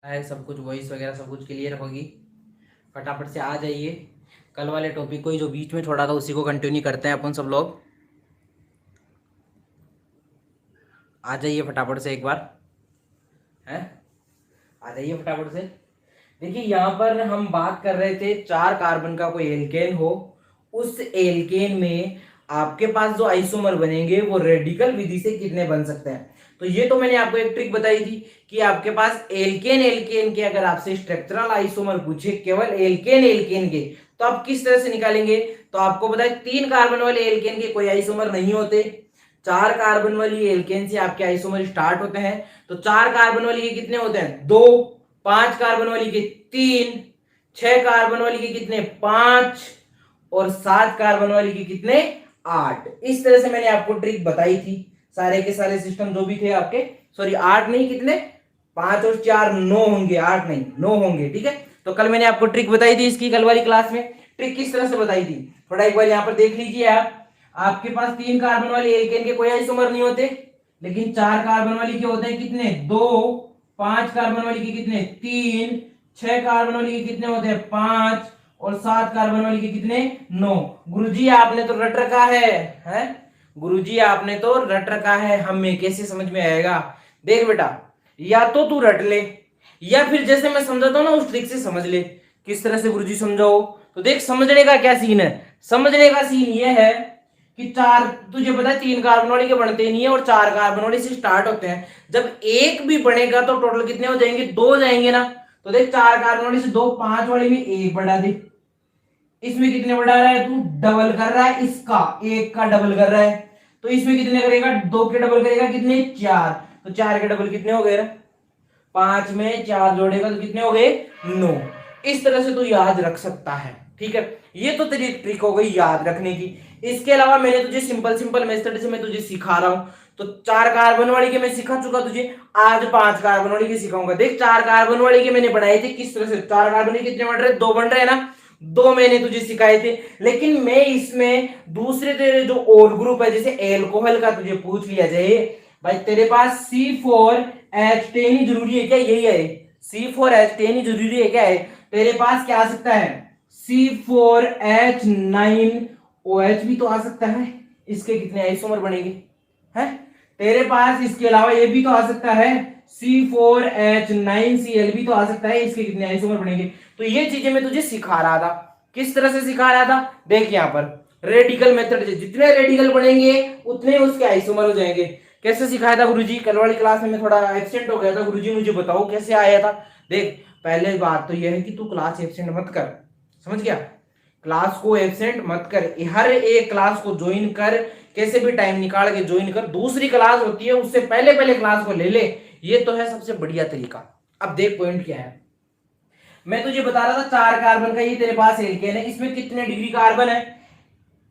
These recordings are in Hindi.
है, सब कुछ वॉइस वगैरह सब कुछ क्लियर होगी। फटाफट से आ जाइए। कल वाले टॉपिक को ही जो बीच में छोड़ा था उसी को कंटिन्यू करते हैं अपन सब लोग। आ जाइए फटाफट से एक बार। है, आ जाइए फटाफट से। देखिए यहाँ पर हम बात कर रहे थे चार कार्बन का कोई एल्केन हो, उस एल्केन में आपके पास जो आइसोमर बनेंगे वो रेडिकल विधि से कितने बन सकते हैं। तो ये तो मैंने आपको एक ट्रिक बताई थी कि आपके पास एल्केन एल्केन के अगर आपसे स्ट्रक्चरल आइसोमर पूछे केवल एल्केन एल्केन के, तो आप किस तरह से निकालेंगे। तो आपको पता है 3 कार्बन वाले एल्केन के कोई आइसोमर नहीं होते, 4 कार्बन वाली एल्केन से आपके आइसोमर स्टार्ट होते हैं। तो 4 कार्बन वाली के कितने होते हैं, 2, 5 कार्बन वाली के 3, 6 कार्बन वाली के कितने, 5, और 7 कार्बन वाली के कितने, 8। इस तरह से मैंने आपको ट्रिक बताई थी। सारे के सारे सिस्टम जो भी थे आपके, सॉरी 8 नहीं, कितने, 5 और 4 9 होंगे, 8 नहीं 9 होंगे। ठीक है, तो कल मैंने आपको ट्रिक बताई थी इसकी, कल वाली क्लास में ट्रिक किस तरह से बताई थी थोड़ा एक बार यहाँ पर देख लीजिए आप। आपके पास 3 कार्बन वाली एल्केन के कोई आइसोमर नहीं होते, लेकिन 4 कार्बन वाली के होते हैं कितने, 2, 5 कार्बन वाली के कितने, 3, 6 कार्बन वाली के कितने होते हैं, 5, और 7 कार्बन वाली के कितने, 9। गुरुजी आपने तो रट रखा है? गुरुजी आपने तो रट रखा है, हमें कैसे समझ में आएगा। देख बेटा, या तो तू रट ले या फिर जैसे मैं समझाता हूं ना उस ट्रिक से समझ ले। किस तरह से गुरुजी समझाओ, तो देख समझने का क्या सीन है। समझने का सीन ये है कि चार, तुझे पता है 3 कार्बन वाले के बनते नहीं है और 4 कार्बन वाले से स्टार्ट होते हैं। जब एक भी बनेगा तो टोटल कितने हो जाएंगे, 2 जाएंगे ना। तो देख 4 कार्बन वाले से 2, 5 वाले में 1 बढ़ा दे, इसमें कितने बढ़ा रहा है तू, डबल कर रहा है, इसका 1 का डबल कर रहा है। तो इसमें कितने करेगा, 2 के डबल करेगा, कितने, 4। तो 4 के डबल कितने हो गए, 5 में 4 जोड़ेगा तो कितने हो गए, 9। इस तरह से तू याद रख सकता है। ठीक है, ये तो तेरी ट्रिक हो गई याद रखने की। इसके अलावा मैंने तुझे सिंपल सिंपल मेथड से मैं तुझे सिखा रहा हूं। तो 4 कार्बन वाली के मैं सिखा चुका तुझे, आज 5 कार्बन वाली के सिखाऊंगा। देख 4 कार्बन वाली के मैंने बनाए थे किस तरह से, 4 कार्बन कितने बन रहे, 2 बन रहे हैं ना, 2 मैंने तुझे सिखाए थे। लेकिन मैं इसमें दूसरे तेरे जो और ग्रुप है, जैसे एल्कोहल का तुझे पूछ लिया जाए, भाई तेरे पास C4H10 ही जरूरी है क्या, यही है C4H10 ही जरूरी है क्या है। तेरे पास क्या आ सकता है, C4H9OH भी तो आ सकता है। इसके कितने आइसोमर बनेंगे हैं। तेरे पास इसके अलावा ये भी तो आ सकता है, C4H9Cl भी तो आ सकता है। इसके कितने आइसोमर बनेंगे। तो ये चीजें मैं तुझे सिखा रहा था। किस तरह से सिखा रहा था, देख यहाँ पर रेडिकल मेथड से जितने रेडिकल बनेंगे उतने उसके आइसोमर हो जाएंगे। कैसे सिखाया था गुरुजी, कल वाली क्लास में मैं थोड़ा एब्सेंट हो गया था, गुरुजी मुझे बताओ कैसे आया था। देख पहले बात तो यह है कि तू क्लास एब्सेंट मत कर, समझ गया। क्लास को एब्सेंट मत कर, हर एक क्लास को ज्वाइन कर, कैसे भी टाइम निकाल के ज्वाइन कर। दूसरी क्लास होती है उससे पहले पहले क्लास को ले ले, ये तो है सबसे बढ़िया तरीका। अब देख पॉइंट क्या है, मैं तुझे बता रहा था 4 कार्बन का ये तेरे पास एल्केन है, इसमें कितने डिग्री कार्बन है,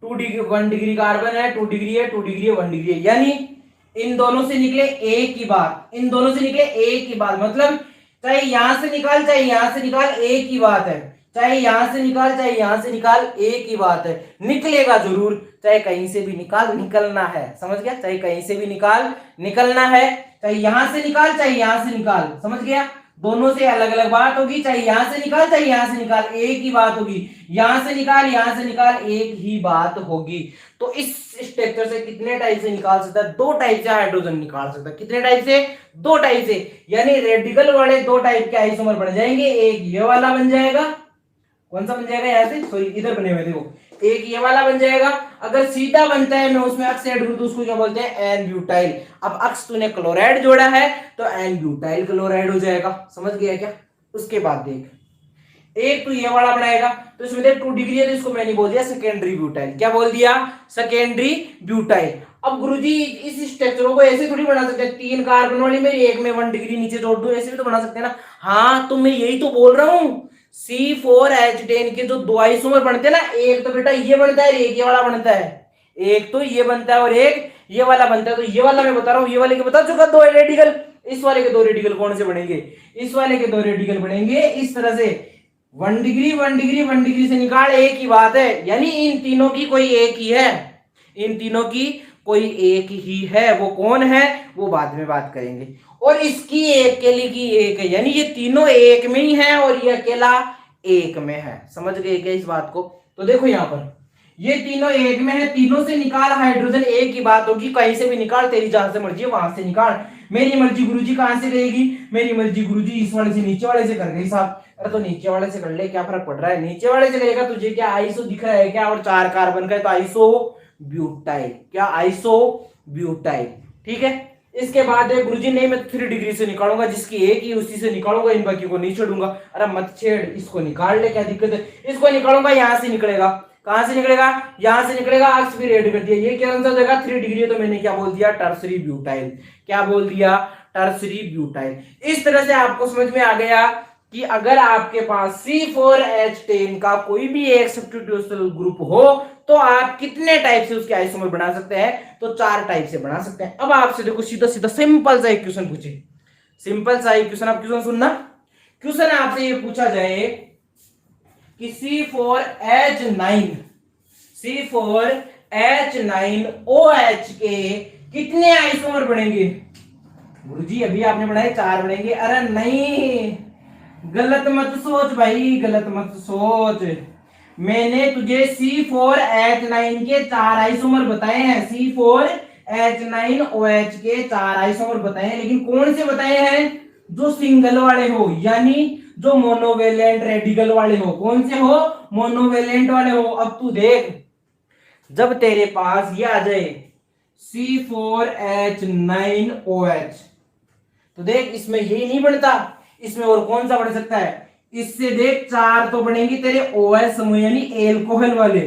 2 डिग्री, 1 डिग्री कार्बन है, 2 डिग्री है, 2 डिग्री है, 1 डिग्री है। यानी इन दोनों से निकले एक ही बात, इन दोनों से निकले एक ही बात, मतलब चाहे यहां से निकाल चाहे यहां से निकाल एक ही बात है, चाहे यहां से निकाल चाहे यहां से निकाल एक ही बात है, निकलेगा जरूर। चाहे कहीं से भी निकाल, निकलना है, समझ गया, चाहे कहीं से भी निकाल, निकलना है। चाहे यहां से निकाल चाहे यहां से निकाल, समझ गया। दोनों से अलग अलग बात होगी, चाहे यहां से निकाल चाहे यहां से निकाल एक ही बात होगी, यहां से निकाल एक ही बात होगी। तो इस स्ट्रक्चर से कितने टाइप से निकाल सकता है, 2 टाइप से हाइड्रोजन निकाल सकता है। कितने टाइप से, 2 टाइप से। यानी रेडिकल वाले 2 टाइप के आइसोमर बन जाएंगे, एक ये वाला बन जाएगा, कौन सा बन जाएगा, यहां से सॉरी इधर बने हुए देखो, एक ये वाला बन जाएगा। अगर सीधा बनता है मैं उसमें अक्स ऐड करूं तो उसको क्या बोलते हैं, एन ब्यूटाइल। अब अक्स तूने क्लोराइड जोड़ा है तो एन ब्यूटाइल क्लोराइड हो जाएगा, समझ गया क्या। उसके बाद देख, एक तो ये वाला बनाएगा, तो इसमें देख 2 डिग्री है तो इसको मैंने बोल दिया सेकेंडरी ब्यूटाइल। क्या बोल दिया, सेकेंडरी ब्यूटाइल। अब गुरुजी इस स्ट्रक्चर को ऐसे थोड़ी बना सकते हैं, 3 कार्बन वाली में एक में 1 डिग्री नीचे जोड़ दो, ऐसे भी तो बना सकते हैं ना। हाँ तो मैं यही तो बोल रहा हूं, C4H10 के जो 2 आइसोमर बनते हैं ना, एक तो बेटा ये बनता है, एक ये वाला बनता है, एक तो ये बनता है और एक ये वाला बनता है। तो ये वाला मैं बता रहा हूं, ये वाले के बता चुका 2 रेडिकल, इस वाले के 2 रेडिकल कौन से बनेंगे, इस वाले के 2 रेडिकल बनेंगे इस तरह से, 1 डिग्री 1 डिग्री 1 डिग्री से निकाल एक ही बात है। यानी इन तीनों की कोई एक ही है, इन तीनों की कोई एक ही है, वो कौन है वो बाद में बात करेंगे। और इसकी एक अकेली की एक है, यानी ये तीनों एक में ही है और ये अकेला एक में है। समझ गए क्या इस बात को? तो देखो यहाँ पर ये तीनों एक में है, तीनों से निकाल हाइड्रोजन, एक ही बात होगी, कहीं से भी निकाल, तेरी जहां से मर्जी है वहां से निकाल। मेरी मर्जी गुरुजी कहां से रहेगी? मेरी मर्जी गुरुजी इस वाले से नीचे वाले से कर गई साहब। अरे तो नीचे वाले से कर ले, क्या फर्क पड़ रहा है? नीचे वाले से करेगा, तुझे क्या आइसो दिख रहा है क्या? और 4 कार्बन का है तो आइसो ब्यूटाइल, क्या आइसो ब्यूटाइल, ठीक है। इसके बाद गुरुजी नहीं मैं 3 डिग्री से निकालूंगा, जिसकी एक ही उसी से निकालूंगा, इन बाकी को नहीं छोड़ूंगा। अरे मत छेड़, इसको निकाल ले, क्या दिक्कत है? इसको निकालूंगा, यहां से निकलेगा, कहां से निकलेगा? यहां से निकलेगा। अक्स भी रेड कर दिया, ये क्या आंसर देगा? 3 डिग्री है, तो मैंने क्या बोल दिया? Tertiary butyl. क्या बोल दिया? Tertiary butyl. इस तरह से आपको समझ में आ गया कि अगर आपके पास C4H10 का कोई भी एक सब्स्टिट्यूशनल ग्रुप हो तो आप कितने टाइप से उसके आइसोमर बना सकते हैं? तो 4 टाइप से बना सकते हैं। अब आपसे देखो सीधा सीधा सिंपल सा एक क्वेश्चन पूछे, सिंपल सा एक क्वेश्चन। आप क्वेश्चन सुनना, क्वेश्चन आपसे ये पूछा जाए कि C4H9OH के कितने आइसोमर बनेंगे? गुरुजी अभी आपने बनाए 4 बनेंगे। अरे नहीं, गलत मत सोच भाई, गलत मत सोच। मैंने तुझे C4H9 के 4 आइसोमर बताए हैं, C4H9OH के 4 आइसोमर बताए हैं, लेकिन कौन से बताए हैं? जो सिंगल वाले हो, यानी जो मोनोवेलेंट रेडिकल वाले हो। कौन से हो? मोनोवेलेंट वाले हो। अब तू देख, जब तेरे पास ये आ जाए C4H9OH, तो देख इसमें यही नहीं बनता, इसमें और कौन सा बन सकता है? इससे देख 4 तो बनेंगे तेरे OH समूह, यानी एल्कोहल वाले,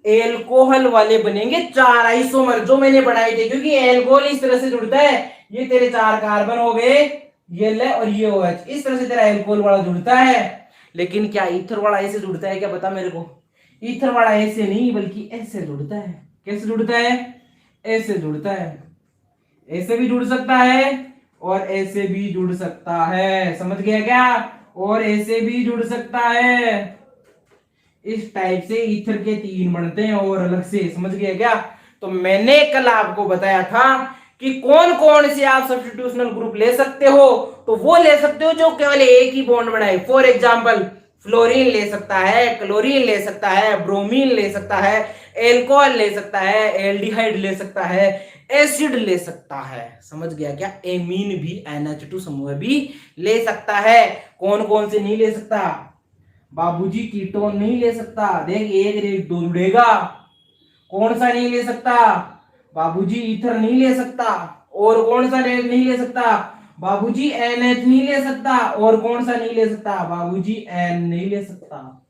एल्कोहल वाले बनेंगे 4 आइसोमर जो मैंने बनाए थे, क्योंकि एल्कोहल इस तरह से जुड़ता है, ये तेरे 4 कार्बन हो गए, ये ले और ये OH, इस तरह से तेरा एल्कोहल वाला जुड़ता है। लेकिन क्या ईथर वाला ऐसे जुड़ता है क्या? बता मेरे को। ईथर वाला ऐसे नहीं बल्कि ऐसे जुड़ता है। कैसे जुड़ता है? ऐसे जुड़ता है, ऐसे भी जुड़ सकता है और ऐसे भी जुड़ सकता है, समझ गया क्या? और ऐसे भी जुड़ सकता है। इस टाइप से ईथर के 3 बनते हैं और अलग से, समझ गया क्या? तो मैंने कल आपको बताया था कि कौन कौन से आप सब्स्टिट्यूशनल ग्रुप ले सकते हो, तो वो ले सकते हो जो केवल एक ही बॉन्ड बनाए। फॉर एग्जांपल फ्लोरीन ले सकता है, क्लोरीन ले सकता है, ब्रोमीन ले सकता है, एल्कोहल ले सकता है, एल्डिहाइड ले सकता है, एसिड ले सकता है, समझ गया क्या? एमीन भी, NH2 समूह भी ले सकता है। कौन कौन से नहीं ले सकता? बाबूजी कीटोन नहीं ले सकता, देख एक एक दो जुड़ेगा। कौन सा नहीं ले सकता? बाबूजी ईथर नहीं ले सकता। और कौन सा नहीं ले सकता? बाबूजी NH नहीं ले सकता। और कौन सा नहीं ले सकता? बाबूजी N नहीं ले सकता।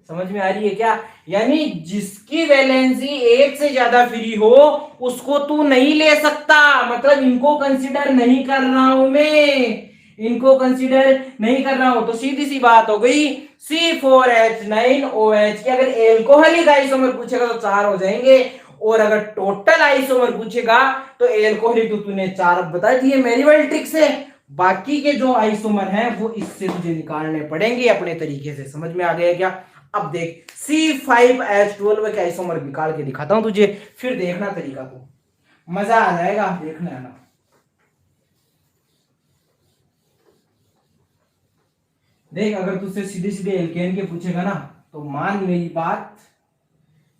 समझ में आ रही है क्या? यानी जिसकी वैलेंसी 1 से ज्यादा फ्री हो उसको तू नहीं ले सकता, मतलब इनको कंसीडर नहीं कर रहा हूं मैं, इनको कंसीडर नहीं कर रहा हूं। तो सीधी सी बात हो गई, C4H9OH के अगर एल्कोहलिक आइसोमर पूछेगा तो 4 हो जाएंगे, और अगर टोटल आइसोमर पूछेगा तो एल्कोहलिक तो तूने 4 बता दिए मैरीवेल ट्रिक से, बाकी के जो आइसोमर हैं वो इससे तुझे निकालने पड़ेंगे अपने तरीके से। समझ में आ गया क्या? अब देख C5H12 के आइसोमर निकाल के दिखाता हूं तुझे, फिर देखना तरीका को, मजा आ जाएगा, देखना है ना। देख अगर तुझसे सीधे सीधे एल्केन के पूछेगा ना, तो मान मेरी बात,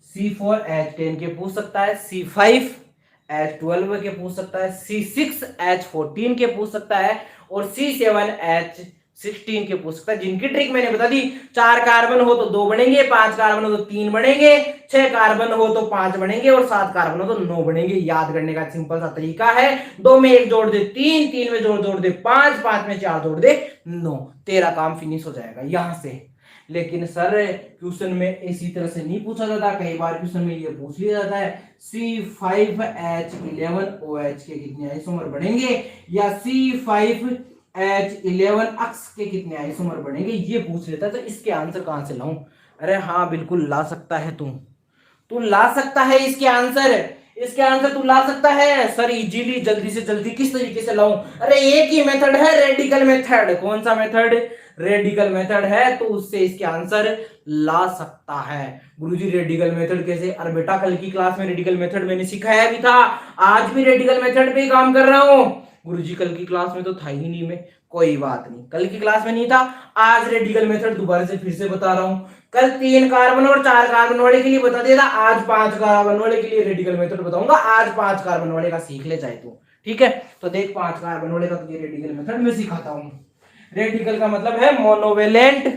C4H10 के पूछ सकता है, C5H12 के पूछ सकता है, C6H14 के पूछ सकता है, और C7H16 के पूछ सकता है। जिनकी ट्रिक मैंने बता दी, 4 कार्बन हो तो 2 बनेंगे, 5 कार्बन हो तो 3 बनेंगे, 6 कार्बन हो तो 5 बनेंगे, और 7 कार्बन हो तो 9 बनेंगे। याद करने का सिंपल सा तरीका है, 2 में 1 जोड़ दे 3, 3 में जोड़ दे 5, 5 में 4 जोड़ दे 9, तेरा काम फिनिश हो जाएगा यहां से। लेकिन सर क्वेश्चन में इसी तरह से नहीं पूछा जाता, कई बार क्वेश्चन में ये पूछ लिया जाता है C5H11OH के कितने आइसोमर बनेंगे, या C5H11 अक्स के कितने आइसोमर बनेंगे, ये पूछ लेता है। तो इसके आंसर कहां से लाऊं? अरे हाँ बिल्कुल ला सकता है तू ला सकता है इसके आंसर तू ला सकता है सर इजीली, जल्दी से जल्दी। किस तरीके से लाऊं? अरे एक ही मेथड है, रेडिकल मेथड। कौन सा मेथड? रेडिकल मेथड है तो उससे इसके आंसर ला सकता है। गुरुजी रेडिकल मेथड कैसे? अरे बेटा कल की क्लास में रेडिकल मेथड मैंने सिखाया भी था, आज भी रेडिकल मेथड पे ही काम कर रहा हूं। गुरुजी कल की क्लास में तो था ही नहीं, मैं कोई बात नहीं, कल की क्लास में नहीं था, आज रेडिकल मेथड दोबारा से फिर से बता रहा हूं। कल 3 कार्बन और 4 कार्बन वाले के लिए बता दिया था, आज 5 कार्बन वाले के लिए रेडिकल मेथड बताऊंगा। आज 5 कार्बन वाले का सीख ले चाहे तू, ठीक है? तो देख 5 कार्बन वाले का तुझे रेडिकल मेथड में सिखाता हूं। रेडिकल का मतलब है मोनोवेलेंट,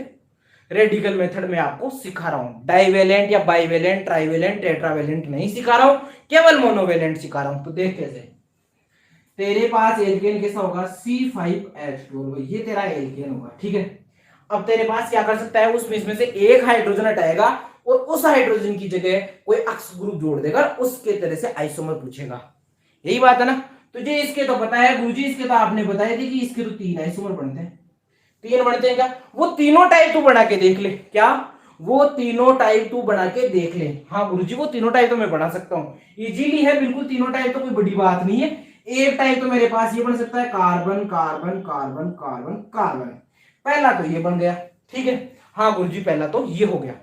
रेडिकल मेथड में आपको सिखा रहा हूं। डाइवेलेंट या बाइवेलेंट, ट्राइवेलेंट, टेट्रावेलेंट नहीं सिखा रहा हूं, केवल मोनोवेलेंट सिखा रहा हूं। तो देख कैसे, तेरे पास एल्केन कैसा होगा? C5H12, ये तेरा एल्केन होगा, ठीक है? अब तेरे पास क्या कर सकता है, उसमें इसमें से एक हाइड्रोजन हटाएगा और उस हाइड्रोजन की जगह कोई अक्स ग्रुप जोड़ देगा, उसके तरह से आइसोमर पूछेगा। यही बात है ना? तुझे इसके तो पता है गुरुजी, इसके तो आपने बताया थी कि इसके तो 3 आइसोमर बनते हैं। 3 बनते हैं क्या? वो तीनों टाइप तू बना के देख ले। क्या? वो तीनों टाइप तू बना के देख ले। हाँ गुरुजी वो तीनों टाइप तो मैं बना सकता हूँ, इजीली है बिल्कुल, तीनों टाइप तो कोई बड़ी बात नहीं है। एक टाइप तो मेरे पास ये बन सकता है, carbon carbon carbon carbon carbon, पहला तो ये बन गया, ठीक है? हाँ गुरुजी पहला तो ये हो गया।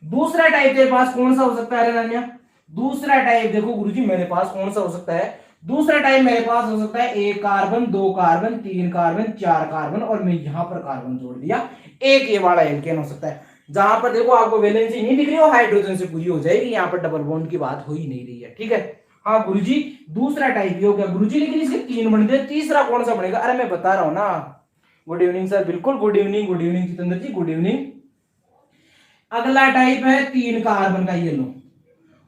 दूसरा टाइप तेरे पास कौन सा हो सकता है अनन्या? दूसरा टाइप देखो गुरुजी मेरे पास कौन सा हो सकता है, दूसरा टाइप मेरे पास हो सकता है 1 कार्बन 2 कार्बन 3 कार्बन 4 कार्बन और मैं यहां पर कार्बन जोड़ दिया, एक ये वाला एल्केन हो सकता है। जहां पर देखो आपको वैलेंसी नहीं दिख रही हो, हाइड्रोजन से पूरी हो जाएगी, यहाँ पर डबल बॉन्ड की बात हो ही नहीं रही है, ठीक है? हाँ गुरुजी दूसरा टाइप ये हो गया गुरुजी, लेकिन इसके 3 बनते हैं, तीसरा कौन सा बनेगा? अरे मैं बता रहा हूं ना। गुड इवनिंग सर, बिल्कुल good evening, good evening Jitendra ji, good evening. अगला टाइप है 3 कार्बन का, ये लो,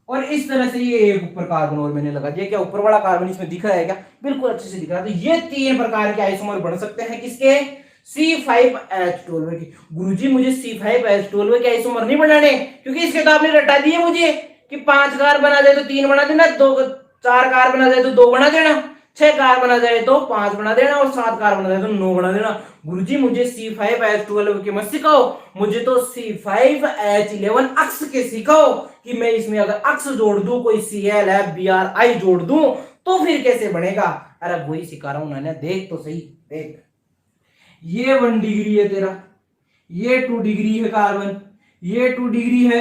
और इस तरह से ये एक ऊपर कार्बन और मैंने लगा दिया। क्या ऊपर वाला कार्बन इसमें दिख रहा है क्या? बिल्कुल अच्छे से दिख रहा है। तो ये 3 प्रकार के आइसोमर बन सकते हैं किसके? C5H12 के। गुरुजी मुझे C5H12 के आइसोमर नहीं बनाने, क्योंकि इसके तो आपने रटा दिए मुझे कि 5 कार्बन आ जाए तो 3 बना देना, 4 कार्बन आ जाए तो 2 बना देना, 6 कार्बन आ जाए तो 5 बना देना और 7 कार्बन आ जाए तो 9 बना देना। गुरुजी मुझे C5H12 के मत सिखाओ, मुझे तो C5H11 अक्स के सिखाओ कि मैं इसमें अगर अक्स जोड़ दूं, कोई ClFbRI जोड़ दूं तो फिर कैसे बनेगा। अरे वही सिखा रहा हूं ना, देख तो सही, देख ये 1 डिग्री है तेरा, ये 2 डिग्री है कार्बन, ये 2 डिग्री है,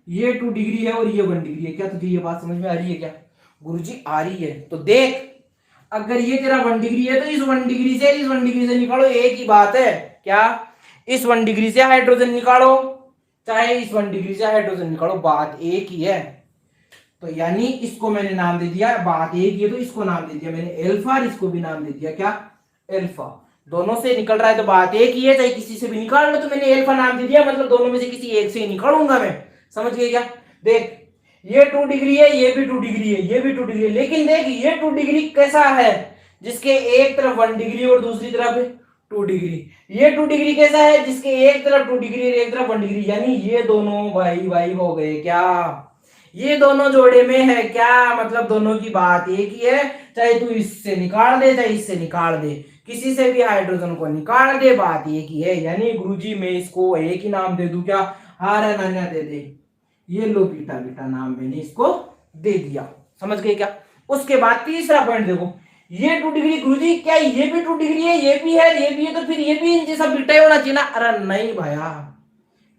ये 2 डिग्री है और ये 1 डिग्री है। क्या तुझे ये बात समझ में आ रही है क्या? गुरुजी आ रही है। तो देख अगर ये तेरा 1 डिग्री है तो इस 1 डिग्री से इस 1 डिग्री से निकालो, एक ही बात है। क्या? इस 1 डिग्री से हाइड्रोजन निकालो, चाहे इस 1 डिग्री से हाइड्रोजन निकालो, बात एक ही है। तो यानी इसको मैंने नाम दे दिया, बात एक ही है तो इसको नाम दे दिया मैंने एल्फा, इसको भी नाम दे दिया क्या? एल्फा। दोनों से निकल रहा है तो बात एक ही है, चाहे किसी से भी निकाल लो, तो मैंने एल्फा नाम दे दिया, मतलब दोनों में से किसी एक से ही निकालूंगा मैं। समझ गए क्या? देख ये 2 डिग्री है, ये भी 2 डिग्री है, ये भी 2 डिग्री है, लेकिन देख ये 2 डिग्री कैसा है, जिसके एक तरफ 1 डिग्री और दूसरी तरफ 2 डिग्री। ये 2 डिग्री कैसा है, जिसके एक तरफ 2 डिग्री और एक तरफ 1 डिग्री, यानी ये दोनों भाई भाई हो गए क्या? ये दोनों जोड़े में है क्या? मतलब दोनों की बात एक ही है, चाहे तू इससे निकाल दे चाहे इससे निकाल दे, किसी से भी हाइड्रोजन को निकाल दे, बात एक ही है। यानी गुरुजी मैं इसको एक ही नाम दे दूं क्या? हार अनन्या दे दे, ये लो बीटा बीटा नाम मैंने इसको दे दिया। समझ गए क्या? उसके बाद तीसरा पॉइंट देखो, ये 2 डिग्री गुरुजी क्या ये भी 2 डिग्री है, ये भी है, ये भी है, तो फिर ये भी जैसा बीटा होना चाहिए ना? अरे नहीं भैया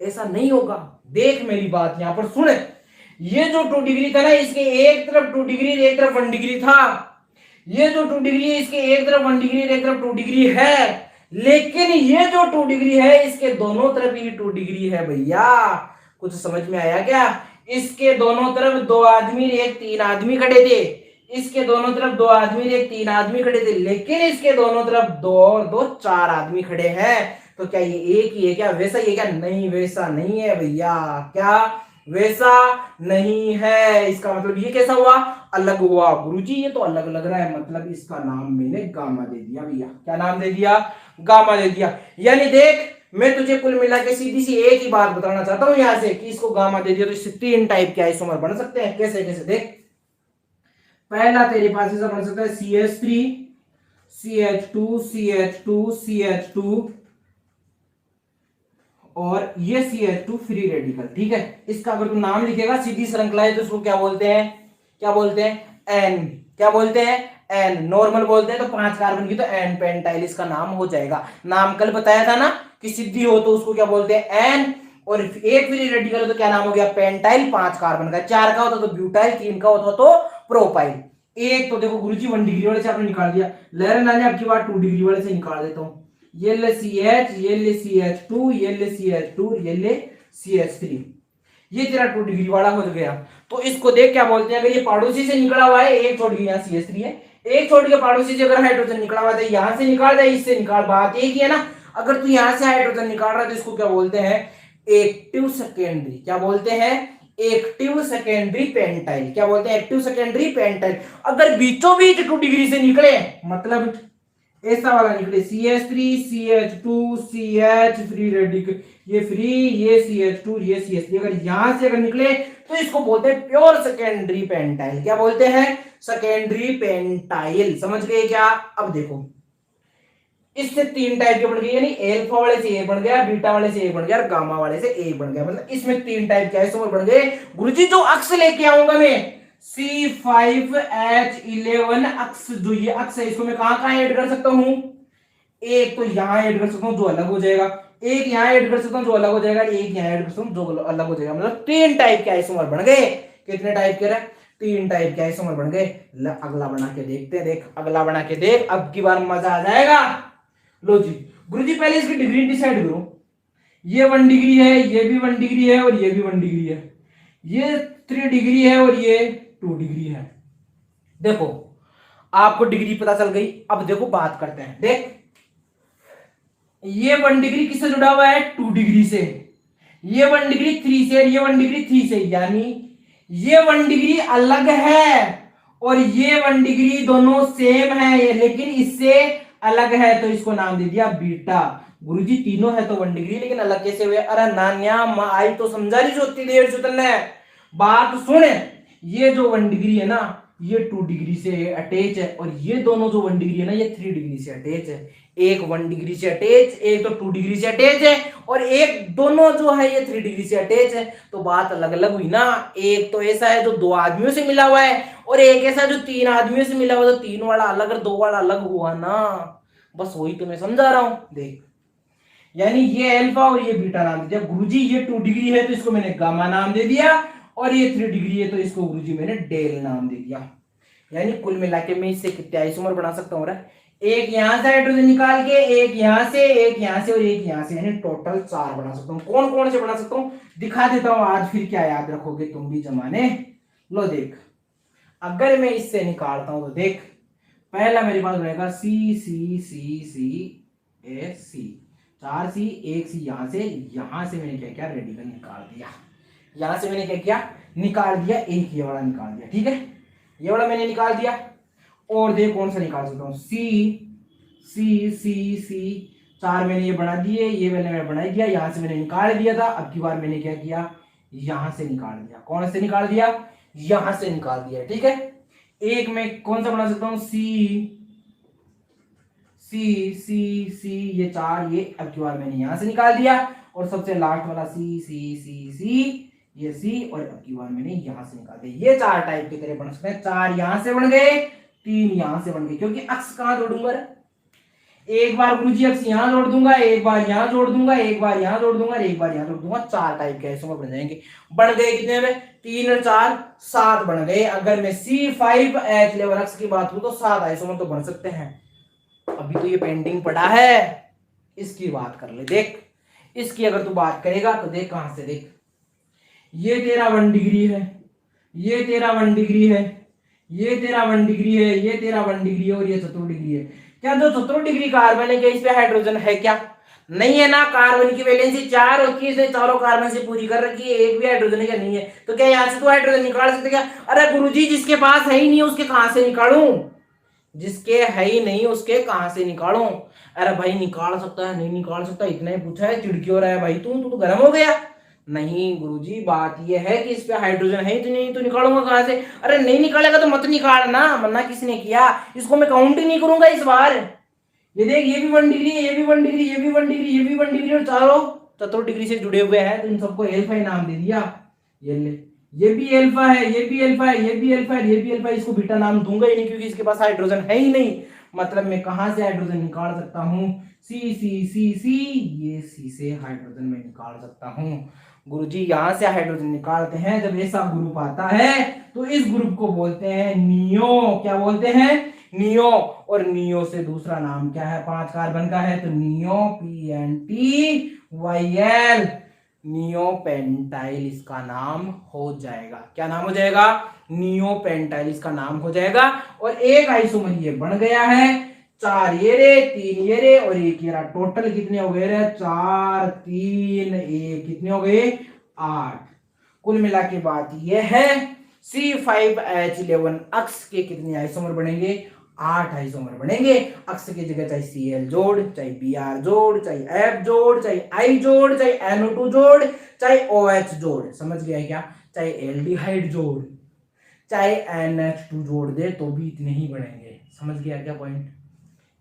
ऐसा नहीं होगा। देख मेरी बात यहां पर सुन, ये जो 2 डिग्री था ना, इसके एक तरफ 2 डिग्री एक तरफ 1 डिग्री था। ये जो 2 डिग्री है इसके एक तरफ 1 डिग्री एक तरफ 2 डिग्री है, लेकिन ये जो 2 डिग्री है इसके दोनों तरफ ही 2 डिग्री है भैया। कुछ समझ में आया क्या? इसके दोनों तरफ 2 आदमी एक 3 आदमी खड़े थे, इसके दोनों तरफ 2 आदमी एक 3 आदमी खड़े थे, लेकिन इसके दोनों तरफ 2 और 2 4 आदमी खड़े हैं। तो क्या ये एक ही है क्या? वैसा ही है क्या? नहीं वैसा नहीं है भैया। क्या? वैसा नहीं है। इसका मतलब ये कैसा हुआ? अलग हुआ। गुरुजी ये तो अलग लग रहा है, मतलब इसका नाम मैंने गामा दे दिया भैया। क्या नाम दे दिया? गामा दे दिया। यानी देख मैं तुझे कुल मिला के सीधी सी एक ही बात बताना चाहता हूं यहां से कि इसको गामा दे दिया तो इससे 3 टाइप के आइसोमर बन सकते हैं। कैसे कैसे देख, पहला तेरे पास ऐसा बन सकता है CH3 CH2 CH2 CH2 और ये CH2 फ्री रेडिकल। ठीक है, इसका अगर तू नाम लिखेगा सीधी श्रृंखला है तो इसको क्या बोलते हैं? क्या बोलते हैं? एन। क्या बोलते हैं? एन, नॉर्मल बोलते हैं तो 5 कार्बन की तो एन पेंटाइल इसका नाम हो जाएगा। नाम कल बताया था ना कि सिद्धि हो तो उसको क्या बोलते हैं, एन, और एक फ्री रेडिकल हो तो क्या नाम हो गया, पेंटाइल। 5 कार्बन का, 4 का होता तो ब्यूटाइल, 3 का होता तो प्रोपाइल। एक तो देखो गुरुजी 1 डिग्री वाले से आपने निकाल दिया, लहर नाने आपकी बात 2 डिग्री वाले से निकाल देता हूं। ये ले CH, ये ले CH2, ये ले CH2, ये ले CH3, ये तेरा 2 डिग्री वाला हो गया। तो इसको देख क्या बोलते हैं, अगर ये पड़ोसी से निकला हुआ है, एक छोड़ के यहाँ CH3 है, एक छोड़ के पड़ोसी से अगर हाइड्रोजन निकला हुआ है, यहां से निकाल दे, इससे निकाल, बात एक ही है ना। अगर तू यहां से हाइड्रोजन निकाल रहा है तो इसको क्या बोलते हैं, एक्टिव सेकेंडरी। क्या बोलते हैं, एक्टिव सेकेंडरी पेंटाइल। क्या बोलते हैं, एक्टिव सेकेंडरी पेंटाइल। अगर बीचों बीच 2 डिग्री से निकले, मतलब ऐसा वाला निकले, CH3 CH2 CH free radical, ये फ्री, ये CH2 ये CH3, अगर यहां से अगर निकले तो इसको बोलते हैं प्योर सेकेंडरी पेंटाइल। क्या बोलते हैं, सेकेंडरी पेंटाइल। समझ गए क्या। अब देखो इससे 3 टाइप के बन गए, यानी अल्फा वाले से ए बन गया, बीटा वाले से ए बन गया और गामा वाले से ए बन गया। मतलब इसमें 3 टाइप के आइसोमर बन गए। गुरुजी जो अक्स लेके आऊंगा मैं, C5H11 अक्स, जो ये अक्स है इसको मैं कहां ऐड कर सकता हूं, एक तो यहां ऐड कर सकता हूं जो अलग हो जाएगा, एक यहां ऐड कर सकता हूं जो अलग हो जाएगा, एक यहां ऐड कर सकता हूं जो अलग हो जाएगा। मतलब 3 टाइप के आइसोमर बन गए। कितने टाइप के रहे, 3 टाइप के आइसोमर बन गए। अगला बना के देखते हैं, देख अगला बना के देख, अब की बार मजा आ जाएगा। लो जी गुरुजी पहले इसकी डिग्री डिसाइड करो। ये 1 डिग्री है, ये भी 1 डिग्री है और ये भी 1 डिग्री है, ये 3 डिग्री है और ये 2 डिग्री है। देखो आपको डिग्री पता चल गई। अब देखो बात करते हैं, देख ये 1 डिग्री किससे जुड़ा हुआ है, 2 डिग्री से, ये 1 डिग्री 3 से, ये 1 डिग्री 3 से, यानी ये 1 डिग्री अलग है और ये 1 डिग्री दोनों सेम है, लेकिन इससे अलग है तो इसको नाम दे दिया बीटा। गुरुजी तीनों है तो 1 डिग्री, लेकिन अलग कैसे हुए, अरे नान्या आई तो समझा रही जो उतनी देर से उतरना है। बात सुन, ये जो 1 डिग्री है ना ये 2 डिग्री से अटैच है, और ये दोनों जो 1 डिग्री है ना ये 3 डिग्री से अटैच है। एक 1 डिग्री से अटैच, एक तो 2 डिग्री से अटैच है, और एक दोनों जो है ये 3 डिग्री से अटैच है। तो बात अलग अलग हुई ना। एक तो ऐसा है जो 2 आदमियों से मिला हुआ है, और एक ऐसा जो 3 आदमियों से मिला हुआ, तो 3 वाला अलग और 2 वाला अलग हुआ ना। बस वही तो मैं समझा रहा हूं। देख यानी ये अल्फा और ये बीटा नाम दे दिया गुरुजी। ये 2 डिग्री है तो इसको मैंने गामा नाम दे दिया, और ये 3 डिग्री है तो इसको गुरुजी मैंने डेल नाम दे दिया। यानी कुल मिला के मैं इससे कितने आइसोमर बना सकता हूँ, एक यहां से हाइड्रोजन निकाल के, एक यहां से, एक यहां से और एक यहां से, यानी टोटल 4 बना सकता हूँ। कौन कौन से बना सकता हूँ दिखा देता हूं आज, फिर क्या याद रखोगे तुम भी जमाने। लो देख, अगर मैं इससे निकालता हूं तो देख पहला मेरे पास रहेगा सी सी सी सी ए सी, 4 सी, एक सी, यहां से मैंने क्या किया, रेडिकल निकाल दिया। यहां से मैंने क्या किया, निकाल दिया, एक ये वाला निकाल दिया। ठीक है, ये वाला मैंने निकाल दिया। और देख कौन सा निकाल सकता हूँ, सी सी सी सी, 4 मैंने ये बना दिए, ये मैंने बना दिया, यहां से मैंने निकाल दिया था। अब की बार मैंने क्या किया, यहां से निकाल दिया। कौन से निकाल दिया, यहां से निकाल दिया। ठीक है, एक मैं कौन सा बना सकता हूं, सी सी सी सी, ये 4, ये अब की बार मैंने यहां से निकाल दिया। और सबसे लास्ट वाला सी सी सी सी, ये सी, और अब की बार मैंने यहां से निकाल दिया। ये 4 टाइप के तेरे बन सकते हैं। 4 यहां से बन गए, 3 यहां से बन गए, क्योंकि अक्स कहां जोड़ूंगा, एक बार गुरुजी अक्स यहां जोड़ दूंगा, एक बार यहां जोड़ दूंगा, एक बार यहां जोड़ दूंगा, एक बार यहां जोड़ दूंगा। 4 टाइप के आइसोमर बन जाएंगे। बन गए कितने में, 3 और 4 7 बन गए। अगर मैं C5H11 अक्स की बात करूं तो 7 आइसोमर तो बन सकते हैं। अभी तो ये पेंडिंग पड़ा है, इसकी बात कर ले। देख इसकी अगर तू बात करेगा तो देख कहां से, देख ये तेरा 1 डिग्री है, ये तेरा 1 डिग्री है, ये तेरा 1 डिग्री है, ये तेरा 1 डिग्री है, और ये 14 डिग्री है। क्या जो 14 डिग्री कार्बन है क्या इस पे हाइड्रोजन है क्या, नहीं है ना। कार्बन की वैलेंसी 4 होती है, इसने चारों कार्बन से पूरी कर रखी है, एक भी हाइड्रोजन है क्या, नहीं है। तो क्या यहाँ से तो हाइड्रोजन निकाल सकते क्या, अरे गुरुजी जिसके पास है ही नहीं उसके कहां से निकालूं, जिसके है ही नहीं उसके कहां से निकालूं। अरे भाई निकाल सकता है, नहीं निकाल सकता, इतना ही पूछा है, चिड़की हो रहा है भाई तू तो गर्म हो गया। नहीं गुरुजी बात ये है कि इस पे हाइड्रोजन है तो नहीं, तो निकालूंगा कहां से। अरे नहीं निकालेगा तो मत निकालना, मना किसने किया, इसको मैं काउंट ही नहीं करूंगा इस बार। ये देख ये भी 1 डिग्री, ये भी 1 डिग्री, ये भी 1 डिग्री, ये भी 1 डिग्री, और चारों 14 डिग्री से जुड़े हुए हैं, तो इन सबको एल्फा नाम दे दिया। ये ले, ये भी अल्फा है, ये भी अल्फा है, ये भी अल्फा है, ये भी अल्फा है। इसको बीटा नाम दूंगा ही नहीं क्योंकि इसके पास हाइड्रोजन है ही नहीं। मतलब मैं कहां से हाइड्रोजन निकाल सकता हूं? सी सी सी सी, ये सी से हाइड्रोजन में निकाल सकता हूं। गुरुजी यहां से हाइड्रोजन निकालते हैं जब ऐसा ग्रुप आता है तो इस ग्रुप को बोलते हैं नियो। क्या बोलते हैं? नियो। और नियो से दूसरा नाम क्या है? 5 कार्बन का है तो नियो PNT YL, नियोपेंटाइल इसका नाम हो जाएगा। क्या नाम हो जाएगा? नियोपेंटाइल इसका नाम हो जाएगा। और एक आइसोमर ये बन गया है। 4 ये रे, 3 ये रे और 1 ये रहा। टोटल कितने हो गए रे? 4 3 1, कितने हो गए? 8। कुल मिला के बात यह है C5H11 अक्ष के कितने आइसोमर बनेंगे? 8 आइसोमर बनेंगे। अक्ष की जगह चाहे Cl जोड़, चाहे Br जोड़, चाहे F जोड़, चाहे I जोड़, चाहे NO2 जोड़, चाहे OH जोड़। समझ गया क्या? चाहे एल्डिहाइड जोड़, चाहे NH2 जोड़ दे तो भी इतने ही बनेंगे। समझ गया क्या पॉइंट?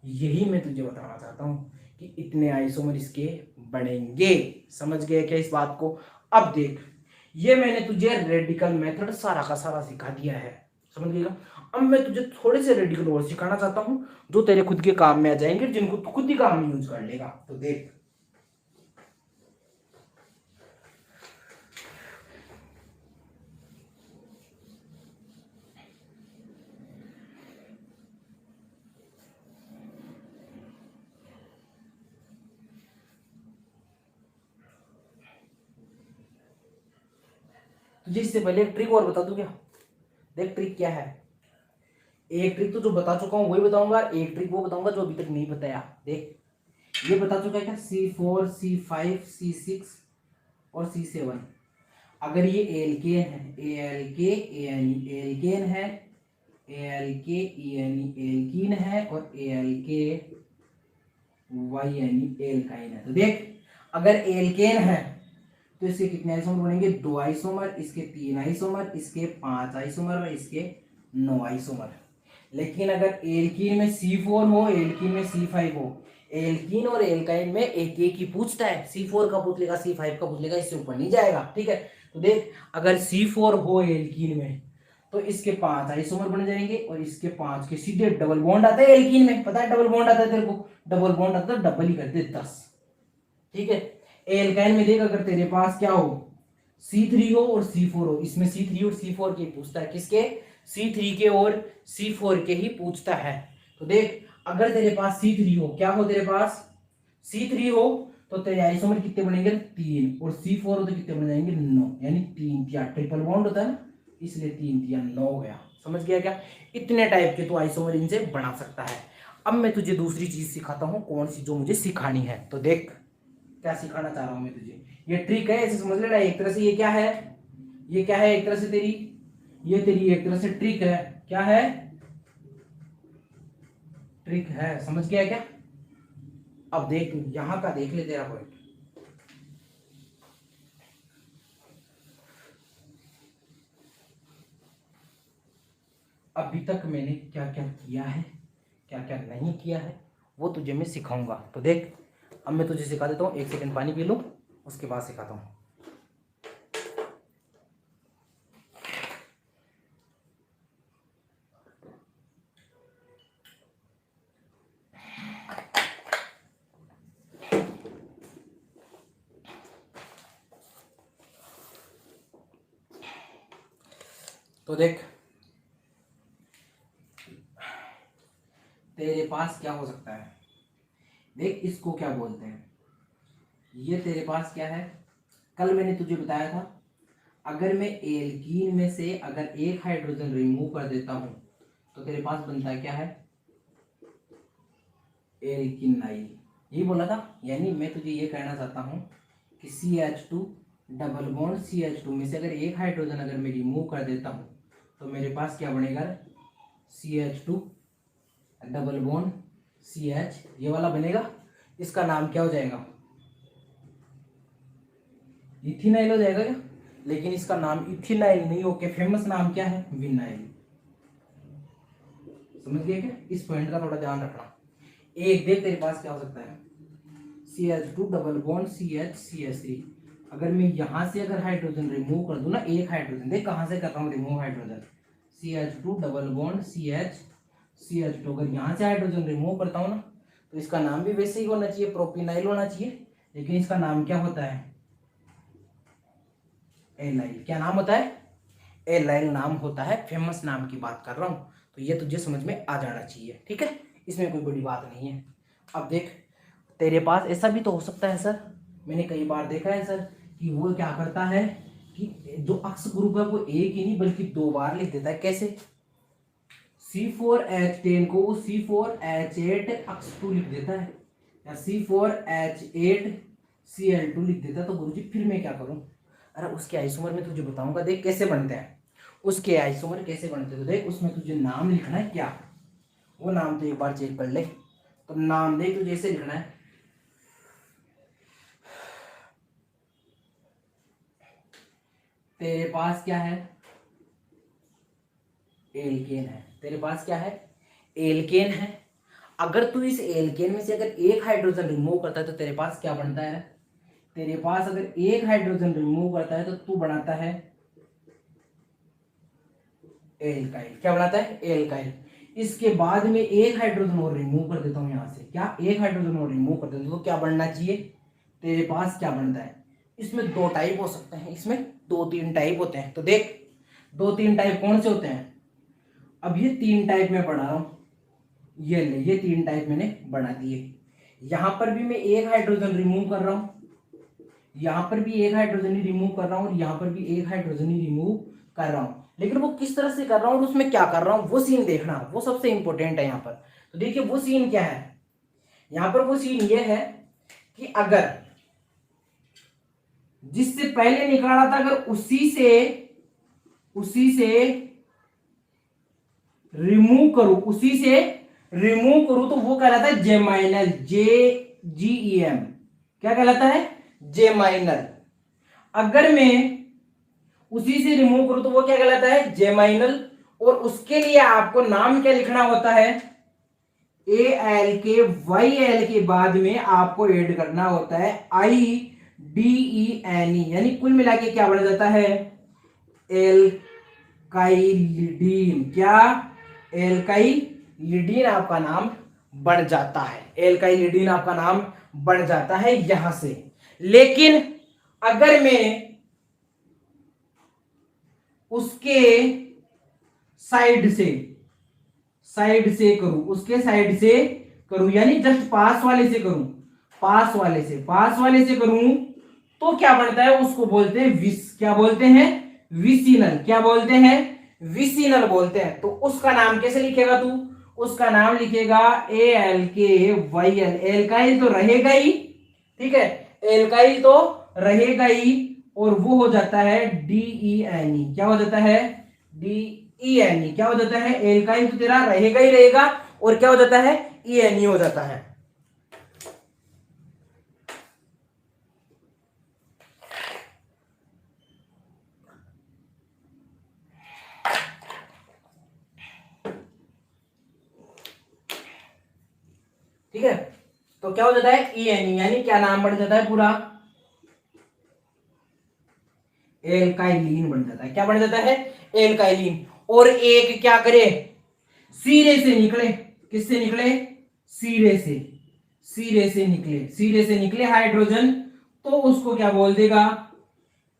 यही मैं तुझे बताना चाहता हूं कि इतने आइसोमर इसके बनेंगे। समझ गया क्या इस बात को? अब देख, ये मैंने तुझे रेडिकल मेथड सारा का सारा सिखा दिया है। समझ गया? अब मैं तुझे थोड़े से रेडिकल और सिखाना चाहता हूं जो तेरे खुद के काम में आ जाएंगे, जिनको तू खुद ही काम में यूज कर लेगा। तो देख, तुझे इससे पहले एक ट्रिक और बता दूं क्या? देख ट्रिक क्या है। एक ट्रिक तो जो बता चुका हूं वही बताऊंगा, एक ट्रिक वो बताऊंगा जो अभी तक नहीं बताया। देख, ये बता चुका है क्या? C4 C5 C6 और C7। अगर ये एल्केन है, ALK ANE एल्केन है, ALK ENE एल्कीन है और ALK YNE एल्काइन है। तो देख, अगर एल्केन है तो इसके कितने आइसोमर बनेंगे? 2 आइसोमर, इसके 3 आइसोमर, इसके 5 आइसोमर और इसके 9 आइसोमर। लेकिन अगर एल्कीन में C4 हो, एल्कीन में C5 हो, एल्कीन और एल्काइन में एक एक ही पूछता है। C4 का पूछ लेगा, C5 का पूछ लेगा, इससे ऊपर नहीं जाएगा। ठीक है? तो देख, अगर C4 हो एल्कीन में तो इसके 5 आइसोमर बन जाएंगे और इसके 5 के सीधे डबल बॉन्ड आता है एल्कीन में। पता है डबल बॉन्ड आता है तेरे को? डबल बॉन्ड आता है, डबल ही कर दे 10। ठीक है? एल्काइन में देख, अगर तेरे पास क्या हो? C3 हो और C4 हो, इसमें C3 और C4 के पूछता है। किसके? C3 के और C4 के ही पूछता है। तो देख, अगर तेरे पास C3 हो, क्या हो तेरे पास? C3 हो तो तेरे आइसोमर कितने बनेंगे? 3। और C4 हो तो कितने बन जाएंगे? 9। यानी 3 तिया ट्रिपल बॉन्ड होता है ना, इसलिए 3 तिया 9 हो गया। समझ गया क्या? इतने टाइप के तो आइसोमर इनसे बना सकता है। अब मैं तुझे दूसरी चीज सिखाता हूँ, कौन सी जो मुझे सिखानी है। तो देख, क्या सिखाना चाह रहा हूं मैं तुझे। ये ट्रिक है, ऐसे समझ लेना। एक तरह से ये क्या है? ये क्या है? एक तरह से तेरी, ये तेरी एक तरह से ट्रिक है। क्या है? ट्रिक है। समझ गया क्या? अब देख, यहां का देख ले तेरा पॉइंट। अभी तक मैंने क्या क्या किया है, क्या क्या नहीं किया है, वो तुझे मैं सिखाऊंगा। तो देख, अब मैं तुझे सिखा देता हूँ। 1 सेकंड पानी पी लो, उसके बाद सिखाता हूँ। तो देख, तेरे पास क्या हो सकता है? देख, इसको क्या बोलते हैं? ये तेरे पास क्या है? कल मैंने तुझे बताया था, अगर मैं एल्कीन में से अगर एक हाइड्रोजन रिमूव कर देता हूं तो तेरे पास बनता है क्या है? एल्किनाइल। ये बोला था। यानी मैं तुझे ये कहना चाहता हूं कि CH2 डबल बॉन्ड CH2 में से अगर एक हाइड्रोजन अगर मैं रिमूव कर देता हूं तो मेरे पास क्या बनेगा? CH2 डबल बॉन्ड CH, ये वाला बनेगा। इसका नाम क्या हो जाएगा? इथिनाइल हो जाएगा क्या? लेकिन इसका नाम इथिनाइल नहीं होके फेमस नाम क्या है? विनाइल। समझ गए क्या? इस पॉइंट का थोड़ा ध्यान रखना। एक देख, तेरे पास क्या हो सकता है? CH2 double bond CH CH3। अगर मैं यहां से अगर हाइड्रोजन रिमूव कर दूं ना, एक हाइड्रोजन, देख कहां से कर रहा हूं remove hydrogen, CH2 double bond CH2, अगर यहां से हाइड्रोजन रिमूव करता हूं ना, तो इसका नाम भी वैसे ही होना चाहिए, प्रोपिनाइल होना चाहिए, लेकिन इसका नाम क्या होता है, एलाइल। क्या नाम होता है, एलाइल नाम होता है, फेमस नाम की बात कर रहा हूं, तो ये तुझे समझ में आ जाना चाहिए, ठीक है, इसमें कोई बड़ी बात नहीं है। अब देख, तेरे पास ऐसा भी तो हो सकता है सर, मैंने कई बार देखा है सर, कि वो क्या करता है कि जो अक्स ग्रुप है वो एक ही नहीं बल्कि दो बार लिख देता है। कैसे, C4H10 को वो C4H8 अक्स 2 लिख देता है, या C4H8 Cl2 लिख देता है। तो गुरुजी फिर मैं क्या करूं, अरे उसके आइसोमर में तुझे बताऊंगा, देख कैसे बनते हैं उसके आइसोमर, कैसे बनते हैं। तो देख उसमें तुझे नाम लिखना है, क्या वो नाम तो एक बार चेक कर ले। तो नाम देख तुझे ऐसे लिखना है, तेरे पास क्या है, एल्केन है, तेरे पास क्या है, एल्केन है। अगर तू इस एल्केन में से अगर एक हाइड्रोजन रिमूव करता है तो तेरे पास क्या बनता है, तेरे पास अगर एक हाइड्रोजन रिमूव करता है तो तू बनाता है एल्काइल। क्या बनाता है, एल्काइल। इसके बाद में एक हाइड्रोजन और रिमूव कर देता हूं यहां से, क्या एक हाइड्रोजन और रिमूव कर देता हूं, तो क्या बनना चाहिए, तेरे पास क्या बनता है, इसमें दो टाइप हो सकते हैं, इसमें दो तीन टाइप होते हैं। तो देख दो तीन टाइप कौन से होते हैं, अब ये तीन टाइप में पढ़ा रहा हूं, ये ले, ये तीन टाइप मैंने बना दिए। यहां पर भी मैं एक हाइड्रोजन रिमूव कर रहा हूं, यहां पर भी एक हाइड्रोजन ही रिमूव कर रहा हूं, और यहां पर भी एक हाइड्रोजन ही रिमूव कर रहा हूं। लेकिन वो किस तरह से कर रहा हूं और उसमें क्या कर रहा हूं, वो सीन देखना, वो सबसे इंपॉर्टेंट है यहाँ पर। तो देखिए वो सीन क्या है, यहां पर वो सीन ये है कि अगर जिससे पहले निकाला था अगर उसी से रिमूव करूं, उसी से रिमूव करूं, तो वो कहलाता है जेमाइनल, JGEM। क्या कहलाता है, जेमाइनल। अगर मैं उसी से रिमूव करूं तो वो क्या कहलाता है, जेमाइनल। और उसके लिए आपको नाम क्या लिखना होता है, ALKYL के बाद में आपको ऐड करना होता है IDENE, यानी कुल मिला के क्या बन जाता है, एल्काइलिडीन। क्या, एल्काइलिडीन आपका नाम बन जाता है, एल्काइलिडीन आपका नाम बन जाता है यहां से। लेकिन अगर मैं उसके साइड से करूं, उसके साइड से करूं, यानी जस्ट पास वाले से करूं, पास वाले से करूं, तो क्या बनता है, उसको बोलते हैं विस, क्या बोलते हैं, विसिनल। क्या बोलते हैं, विसिनल बोलते हैं। तो उसका नाम कैसे लिखेगा तू, उसका नाम लिखेगा ALKYL, एल्काइल तो रहेगा ही, ठीक है, एल्काइल तो रहेगा ही, और वो हो जाता है DENE। क्या हो जाता है, DENE। क्या हो जाता है, एल्काइल तो तेरा रहेगा ही रहेगा, और क्या हो जाता है, ENE हो जाता है। ठीक है, तो क्या हो जाता है, ENE, यानी क्या नाम बन जाता है पूरा, एल्काइलिन बन जाता है। क्या बन जाता है, एल्काइलिन। और एक क्या करे, सिरे से निकले, किससे निकले, सिरे से निकले हाइड्रोजन, तो उसको क्या बोल देगा,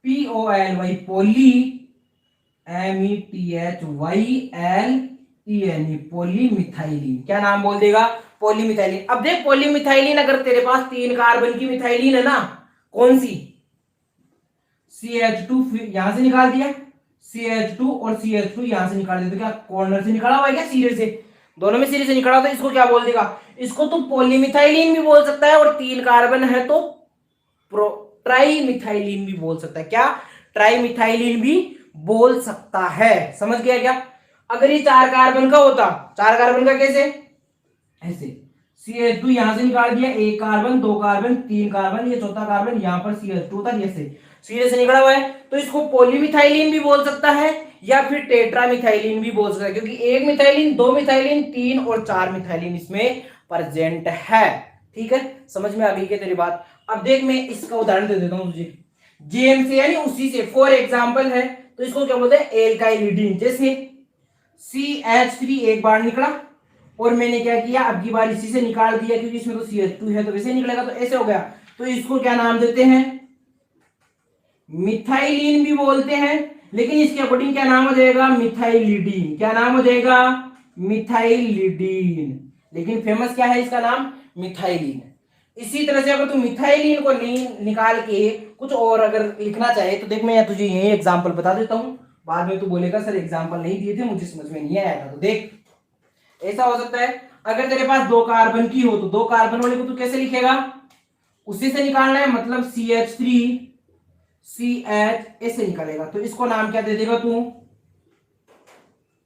POLY, पोली, METHYLENE, पोलीमिथाइलिन। क्या नाम बोल देगा, पोलीमिथाइलिन। अब देख पोलीमिथाइलिन, अगर तेरे पास 3 कार्बन की मिथाइलिन है ना, कौन सी, CH2 यहां से निकाल दिया, CH2 और CH2 यहां से निकाल दिया, तो क्या कॉर्नर से निकाला हुआ है क्या, सिरे से, दोनों में सिरे से निकाला, तो इसको क्या बोल देगा, इसको तो पॉलीमिथाइलिन भी बोल सकता है, और 3 कार्बन है तो ट्राईमिथाइलिन भी बोल सकता है। क्या, ट्राईमिथाइलिन भी बोल सकता है, समझ गया क्या। अगर ये 4 कार्बन का होता, 4 कार्बन का कैसे, ऐसे, CH2 यहां से निकाल दिया, 1 कार्बन, 2 कार्बन, 3 कार्बन, ये चौथा कार्बन, यहां पर CH2 था, ऐसे सीधे से निकला हुआ है, तो इसको पॉलीमिथाइलिन भी बोल सकता है, या फिर टेट्रामिथाइलिन भी बोल सकता है, क्योंकि 1 मिथाइलिन, 2 मिथाइलिन, 3 और 4 मिथाइलिन इसमें प्रेजेंट है। ठीक है, समझ में आ गई क्या तेरी बात। अब देख मैं इसका उदाहरण दे देता हूं तुझे, जेम से यानी उसी से, फॉर एग्जाम्पल है तो इसको क्या बोलते हैं, एल्काइलिडीन। जैसे CH3 एक बार निकला और मैंने क्या किया, अब की बार इसी से निकाल दिया क्योंकि इसमें तो CH2 है तो वैसे निकलेगा, तो ऐसे हो गया। तो इसको क्या नाम देते हैं, मिथाइलिन भी बोलते हैं, लेकिन इसके अकॉर्डिंग क्या नाम हो जाएगा, मिथाइलिडीन। क्या नाम हो जाएगा, मिथाइलिडीन। लेकिन फेमस क्या है इसका नाम, मिथाइलिन। इसी तरह से अगर तू मिथाइलिन को निकाल के कुछ और अगर लिखना चाहे तो देख, मैं तुझे यही एग्जांपल बता देता हूं, बाद में तू बोलेगा सर एग्जांपल नहीं दिए थे, मुझे समझ में नहीं आया था। तो देख, ऐसा हो सकता है अगर तेरे पास दो कार्बन की हो तो दो कार्बन वाले को तू कैसे लिखेगा, उसी से निकालना है, मतलब CH3 CH ऐसे निकलेगा, तो इसको नाम क्या दे देगा तू,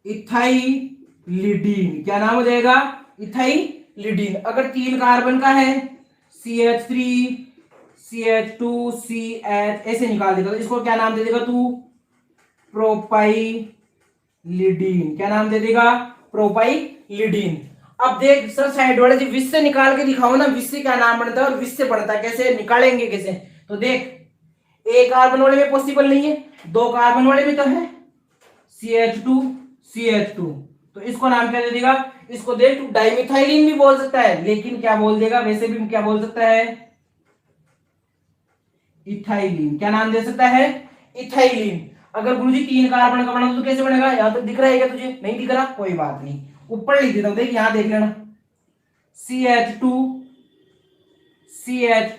इथाइलिडीन। क्या नाम हो जाएगा, इथाइलिडीन। अगर तीन कार्बन का है CH3 CH2 CH ऐसे निकाल देगा, तो इसको क्या नाम दे देगा तू, प्रोपाइलिडीन। क्या नाम दे देगा, प्रोपाइलिडीन। अब देख सर साइड वाले जी विष से निकाल के दिखाओ ना, विष से क्या नाम बनता है और विष से बनता है, कैसे निकालेंगे कैसे, तो देख एक कार्बन वाले में पॉसिबल नहीं है, दो कार्बन वाले में तो है, CH2 CH2, तो इसको नाम क्या दे देगा, इसको देख तू डाइमिथाइलिन भी बोल सकता है, लेकिन क्या बोल देगा, वैसे भी क्या बोल सकता है, इथाइलिन। क्या नाम दे सकता है, इथाइलिन। अगर गुरुजी तीन कार्बन का बना तो कैसे बनेगा, यहां तक दिख रहा है क्या तुझे, नहीं दिख रहा, कोई बात नहीं, ऊपर लिख देता हूं, देख यहां देख लेना, CH2 CH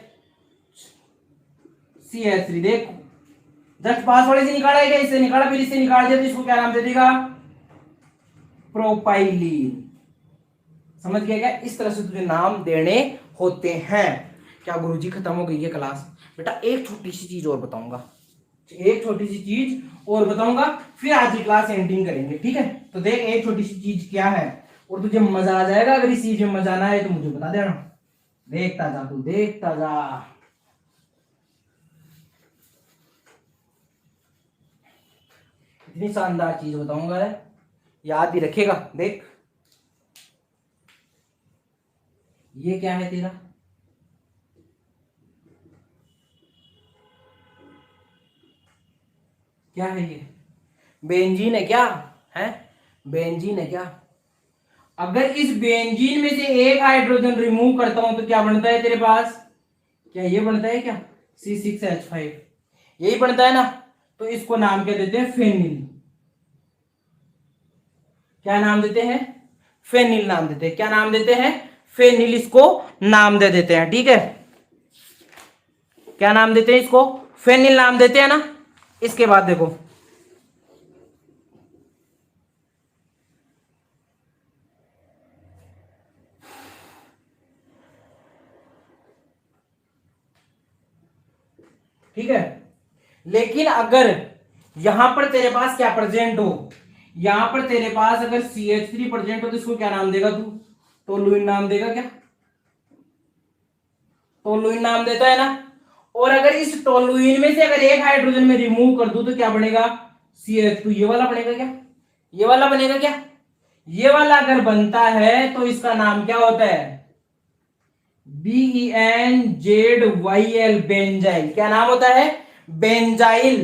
CH3, देख जस्ट पास वाले से निकाला है क्या, इससे निकाला, फिर इससे निकाल दिया, तो इसको क्या नाम दे देगा, प्रोपाइलीन। समझ गया क्या, इस तरह से तुझे नाम देने होते हैं। क्या गुरुजी खत्म हो गई है क्लास, बेटा एक छोटी सी चीज और बताऊंगा, एक छोटी सी चीज और बताऊंगा, फिर आज की क्लास एंडिंग करेंगे, ठीक है। तो देख एक छोटी सी चीज क्या है, और तुझे मजा आ जाएगा, अगर इस चीज में मजा ना आए तो मुझे बता देना, देखता जा तू, देखता जा। इतनी शानदार चीज बताऊंगा, याद भी रखेगा। देख ये क्या है तेरा, क्या है ये, बेंजीन है क्या, है बेंजीन है क्या। अगर इस बेंजीन में से एक हाइड्रोजन रिमूव करता हूं तो क्या बनता है तेरे पास, क्या ये बनता है क्या, C6H5, यही बनता है ना। तो इसको नाम क्या देते हैं, फेनिल। क्या नाम देते हैं, फेनिल नाम देते हैं। क्या नाम देते हैं, फेनिल, इसको नाम दे देते हैं, ठीक है। क्या नाम देते हैं इसको, फेनिल नाम देते हैं ना। इसके बाद देखो ठीक है, लेकिन अगर यहां पर तेरे पास क्या प्रेजेंट हो, यहां पर तेरे पास अगर CH3 प्रेजेंट हो तो इसको क्या नाम देगा तू, टोलुइन नाम देगा क्या, टोलुइन नाम देता है ना। और अगर इस टोलुइन में से अगर एक हाइड्रोजन में रिमूव कर दूं तो क्या बनेगा, CH2, ये वाला बनेगा क्या, ये वाला बनेगा क्या, ये वाला अगर बनता है तो इसका नाम क्या होता है, BENZYL, बेंजाइल। क्या नाम होता है, बेंजाइल।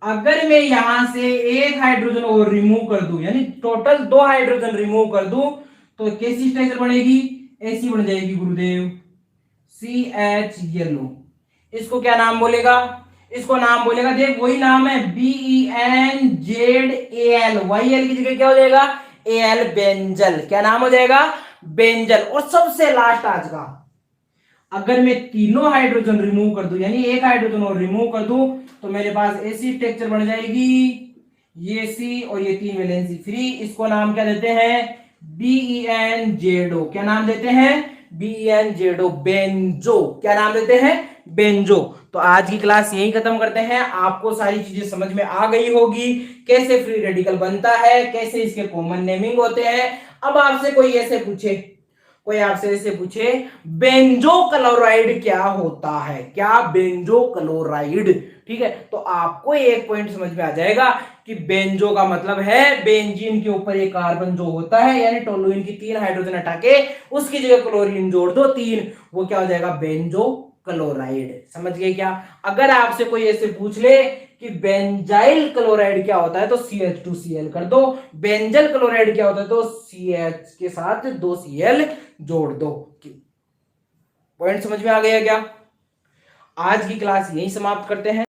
अगर मैं यहां से एक हाइड्रोजन और रिमूव कर दूं, यानी टोटल दो हाइड्रोजन रिमूव कर दूं, तो कैसी स्ट्रक्चर बनेगी, ऐसी बन जाएगी गुरुदेव, CH येलो। इसको क्या नाम बोलेगा, इसको नाम बोलेगा, देख वही नाम है, BENZAL, YL की जगह क्या हो जाएगा, AL, बेंजल। क्या नाम हो जाएगा, बेंजल। और सबसे लास्ट आज का, अगर मैं तीनों हाइड्रोजन रिमूव कर दूं, यानी एक हाइड्रोजन और रिमूव कर दूं, तो मेरे पास ऐसी स्ट्रक्चर बन जाएगी, ये C और ये तीन वैलेंसी फ्री। इसको नाम क्या देते हैं, BENZO। क्या नाम देते हैं, BENZO, बेंजो। क्या नाम देते हैं, बेंजो। तो आज की क्लास यही खत्म करते हैं। आपको सारी चीजें समझ में आ गई होगी, कैसे फ्री रेडिकल बनता है, कैसे इसके कॉमन नेमिंग होते हैं। अब आपसे कोई ऐसे पूछे, कोई आपसे ऐसे पूछे बेंजो क्लोराइड क्या होता है, क्या बेंजो क्लोराइड, ठीक है, तो आपको एक पॉइंट समझ में आ जाएगा कि बेंजो का मतलब है बेंजीन के ऊपर एक कार्बन जो होता है, यानी टोलुइन की तीन हाइड्रोजन हटा के उसकी जगह क्लोरीन जोड़ दो तीन, वो क्या हो जाएगा, बेंजो क्लोराइड। समझ गए क्या? अगर आपसे कोई ऐसे पूछ ले कि बेंजाइल क्लोराइड क्या होता है तो CH2Cl कर दो, बेंजल क्लोराइड क्या होता है तो CH के साथ 2Cl जोड़ दो। पॉइंट समझ में आ गया क्या? आज की क्लास यही समाप्त करते हैं।